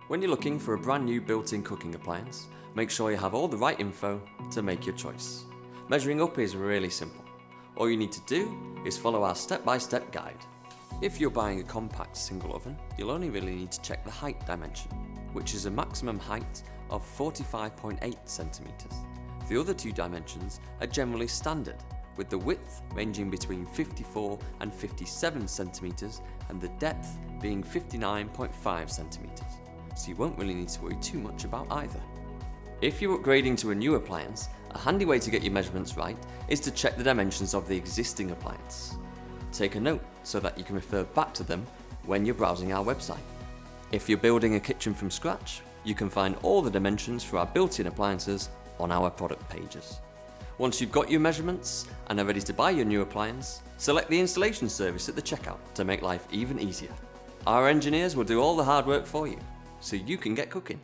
When you're looking for a brand new built-in cooking appliance, make sure you have all the right info to make your choice. Measuring up is really simple. All you need to do is follow our step-by-step guide. If you're buying a compact single oven, you'll only really need to check the height dimension, which is a maximum height of 45.8 centimeters. The other two dimensions are generally standard, with the width ranging between 54 and 57 centimeters and the depth being 59.5 centimeters. So you won't really need to worry too much about either. If you're upgrading to a new appliance, a handy way to get your measurements right is to check the dimensions of the existing appliance. Take a note so that you can refer back to them when you're browsing our website. If you're building a kitchen from scratch, you can find all the dimensions for our built-in appliances on our product pages. Once you've got your measurements and are ready to buy your new appliance, select the installation service at the checkout to make life even easier. Our engineers will do all the hard work for you, so you can get cooking.